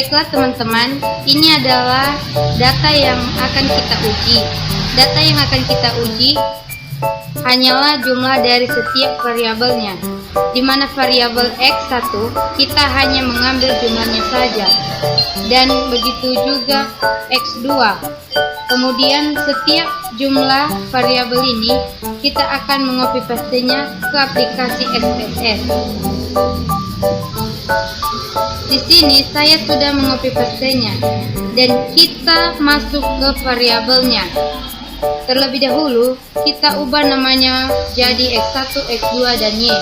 Baiklah teman-teman, ini adalah data yang akan kita uji. Data yang akan kita uji hanyalah jumlah dari setiap variabelnya, di mana variabel X1 kita hanya mengambil jumlahnya saja, dan begitu juga X2. Kemudian setiap jumlah variabel ini kita akan mengcopy paste-nya ke aplikasi SPSS. Di sini saya sudah mengcopy paste-nya dan kita masuk ke variabelnya. Terlebih dahulu kita ubah namanya jadi X1, X2 dan Y.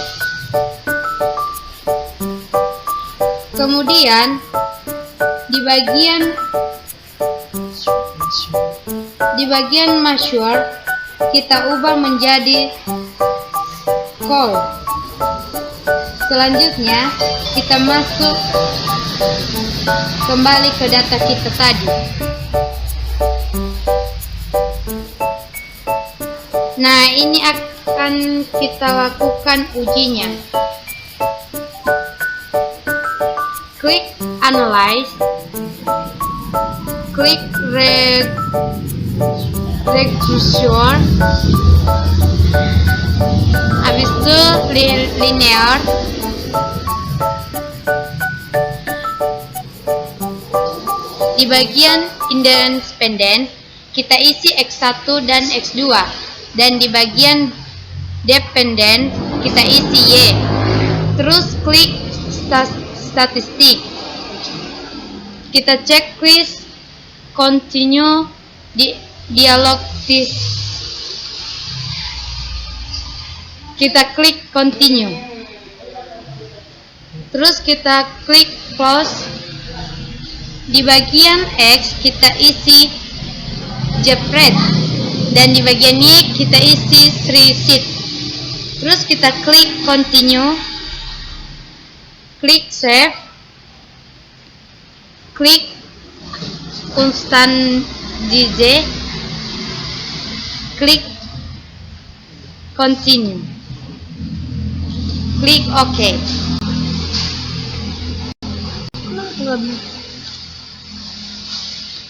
Kemudian di bagian measure kita ubah menjadi call. Selanjutnya kita masuk kembali ke data kita tadi. Nah, ini akan kita lakukan ujinya. Klik analyze, klik regression, habis itu linear. Di bagian independent kita isi X1 dan X2, dan di bagian dependent kita isi Y. Terus klik statistik. Kita checklist continue di dialog kita klik continue. Terus kita klik close. Di bagian X kita isi jepret, dan di bagian Y kita isi reset. Terus kita klik continue, klik save, klik constant DJ, klik continue, klik OK.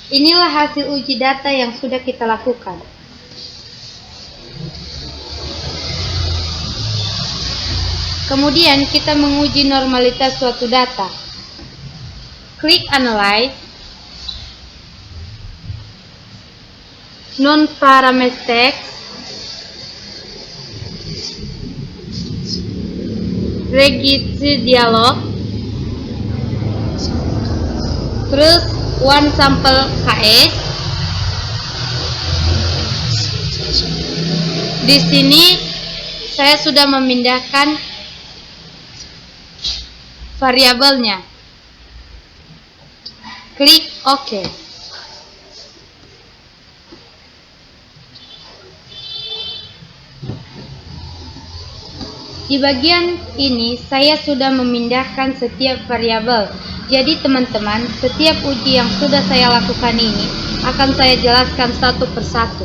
Inilah hasil uji data yang sudah kita lakukan. Kemudian kita menguji normalitas suatu data. Klik analyze, non-parametric, register dialog, terus one sample KS. Di sini saya sudah memindahkan variabelnya. Klik OK. Di bagian ini saya sudah memindahkan setiap variabel. Jadi teman-teman, setiap uji yang sudah saya lakukan ini akan saya jelaskan satu persatu.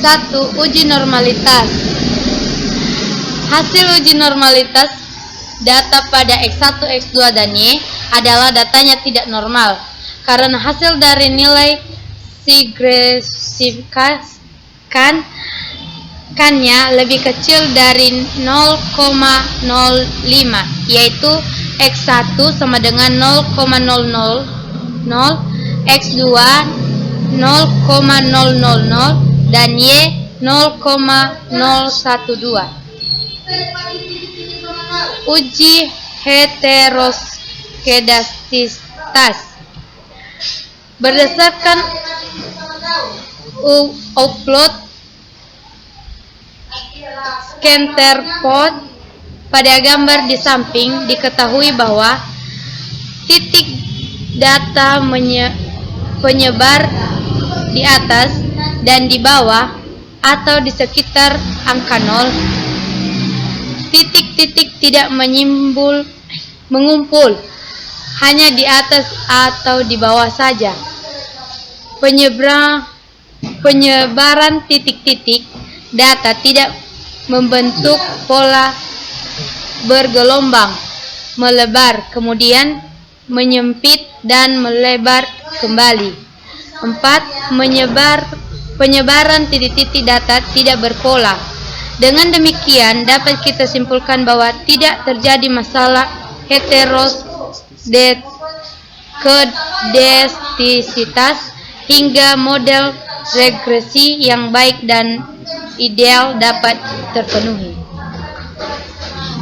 1. Uji normalitas. Hasil uji normalitas data pada X1, X2 dan Y adalah datanya tidak normal karena hasil dari nilai signifikannya lebih kecil dari 0,05, yaitu X1 sama dengan 0,000, X2 0,000 dan Y 0,012. Uji heteroskedastisitas. Berdasarkan upload scanterpot pada gambar di samping, diketahui bahwa titik data penyebar di atas dan di bawah atau di sekitar angka 0. Titik-titik tidak mengumpul, hanya di atas atau di bawah saja. Penyebaran titik-titik data tidak membentuk pola bergelombang melebar, kemudian menyempit dan melebar kembali. 4. Penyebaran titik-titik data tidak berpola. Dengan demikian dapat kita simpulkan bahwa tidak terjadi masalah heterodestisitas hingga model regresi yang baik dan ideal dapat terpenuhi.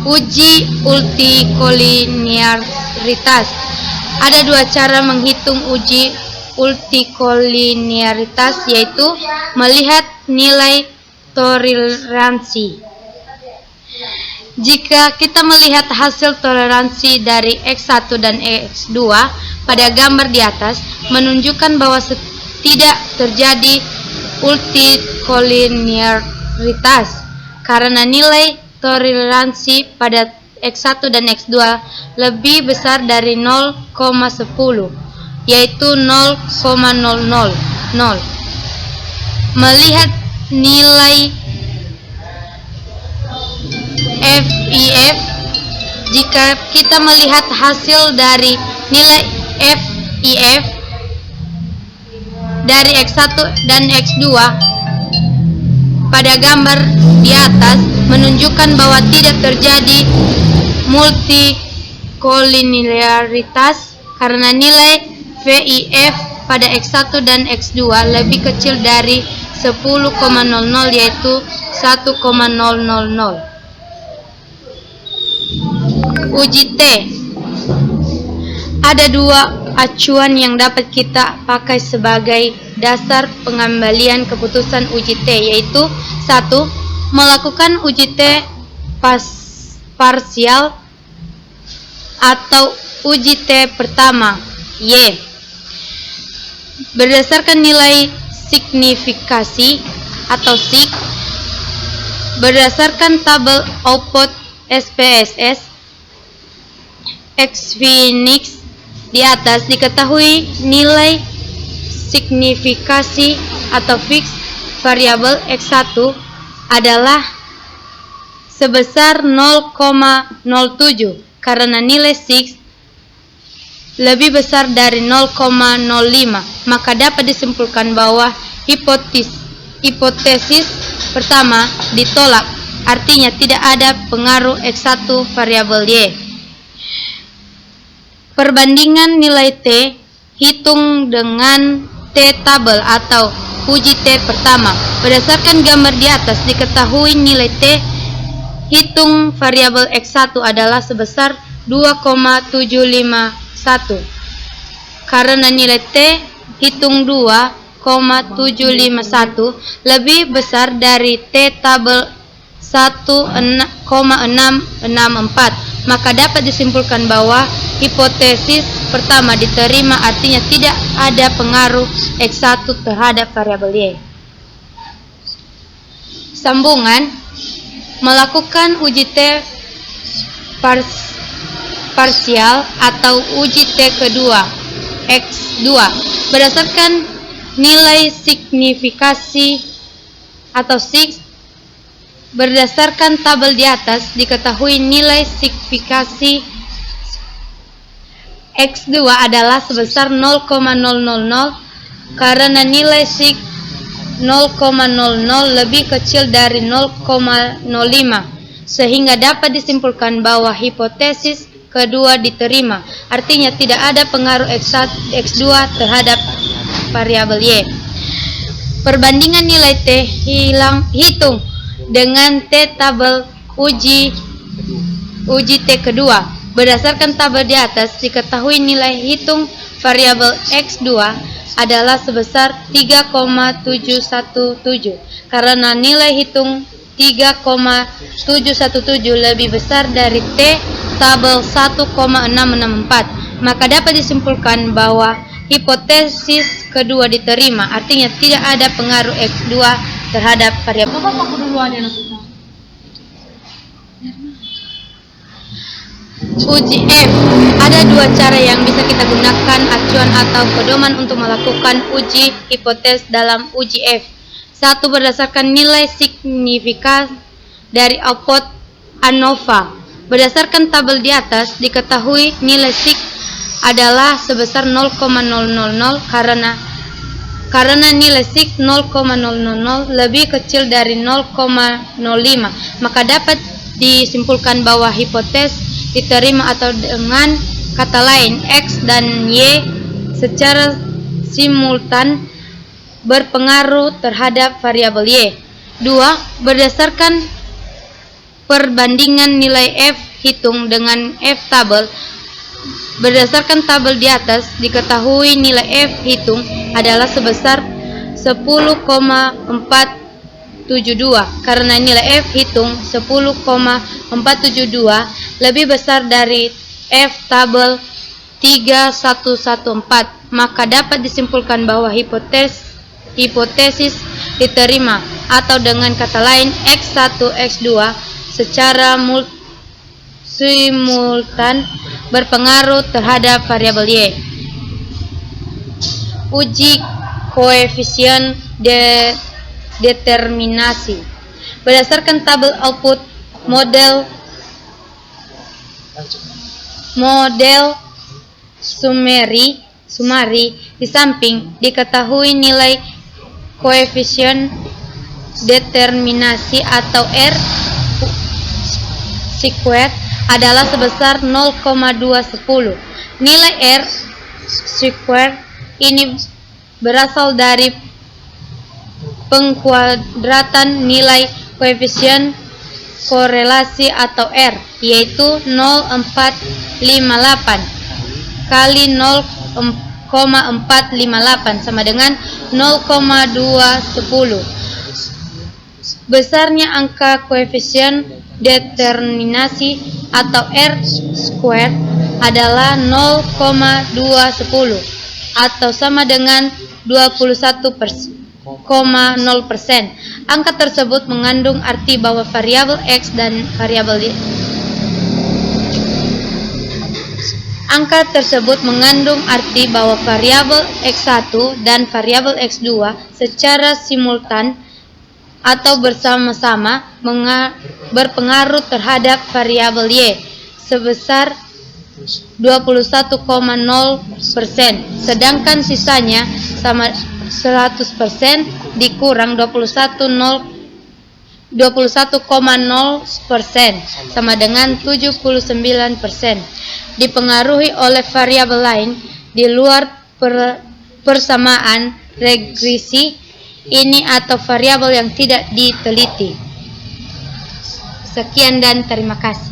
Uji multikolinearitas. Ada dua cara menghitung uji multikolinearitas, yaitu melihat nilai toleransi. Jika kita melihat hasil toleransi dari X1 dan X2 pada gambar di atas, menunjukkan bahwa tidak terjadi multikolinearitas karena nilai toleransi pada X1 dan X2 lebih besar dari 0,10, yaitu 0,000. Melihat nilai FIF, jika kita melihat hasil dari nilai FIF dari X1 dan X2 pada gambar di atas, menunjukkan bahwa tidak terjadi multikolinearitas karena nilai VIF pada X1 dan X2 lebih kecil dari 10,00, yaitu 1,000. Uji T. Ada dua acuan yang dapat kita pakai sebagai dasar pengembalian keputusan uji T, yaitu 1. Melakukan uji T parsial atau uji T pertama Y berdasarkan nilai signifikasi atau SIG berdasarkan tabel output SPSS Xfinix di atas. Diketahui nilai signifikasi atau fix variabel X1 adalah sebesar 0,07 karena nilai SIG lebih besar dari 0,05, maka dapat disimpulkan bahwa hipotesis pertama ditolak, artinya tidak ada pengaruh X1 variabel Y. Perbandingan nilai T hitung dengan T tabel atau uji T pertama. Berdasarkan gambar di atas, diketahui nilai T hitung variabel X1 adalah sebesar 2,751 karena nilai T hitung 2,751 lebih besar dari T tabel 1,664, maka dapat disimpulkan bahwa hipotesis pertama diterima, artinya tidak ada pengaruh X1 terhadap variabel Y. Sambungan. Melakukan uji T parsial atau uji T kedua X2 berdasarkan nilai signifikasi atau SIG berdasarkan tabel di atas. Diketahui nilai signifikasi X2 adalah sebesar 0,000 karena nilai SIG 0,00 lebih kecil dari 0,05, sehingga dapat disimpulkan bahwa hipotesis kedua diterima, artinya tidak ada pengaruh X2 terhadap variabel Y. Perbandingan nilai T hitung dengan T tabel uji T kedua. Berdasarkan tabel di atas, diketahui nilai hitung variabel X2 adalah sebesar 3,717 karena nilai hitung 3,717 lebih besar dari T tabel 1,664, maka dapat disimpulkan bahwa hipotesis kedua diterima, artinya tidak ada pengaruh X2 terhadap variabel. Uji F. Ada dua cara yang bisa kita gunakan acuan atau pedoman untuk melakukan uji hipotesis dalam uji F. 1. Berdasarkan nilai signifikan dari output ANOVA Berdasarkan tabel di atas, diketahui nilai sig adalah sebesar 0,000 karena nilai sig 0,000 lebih kecil dari 0,05, maka dapat disimpulkan bahwa hipotesis diterima, atau dengan kata lain X dan Y secara simultan berpengaruh terhadap variabel Y. 2. Berdasarkan perbandingan nilai F hitung dengan F tabel. Berdasarkan tabel di atas, diketahui nilai F hitung adalah sebesar 10,472 karena nilai F hitung 10,472 lebih besar dari F tabel 3114, maka dapat disimpulkan bahwa hipotesis diterima, atau dengan kata lain X1 X2 secara simultan berpengaruh terhadap variabel Y. Uji koefisien determinasi. Berdasarkan tabel output model Sumari di samping, diketahui nilai koefisien determinasi atau R squared adalah sebesar 0,210. Nilai R squared ini berasal dari pengkuadratan nilai koefisien korelasi atau R, yaitu 0,458 kali 0,458 sama dengan 0,210. Besarnya angka koefisien determinasi atau R squared adalah 0,210 atau sama dengan 21,0%. Angka tersebut mengandung arti bahwa variabel X dan variabel Y. Angka tersebut mengandung arti bahwa variabel X1 dan variabel X2 secara simultan atau bersama-sama berpengaruh terhadap variabel Y sebesar 21,0%, sedangkan sisanya sama 100% dikurang 21,0% sama dengan 79%, dipengaruhi oleh variabel lain di luar persamaan regresi ini atau variabel yang tidak diteliti. Sekian dan terima kasih.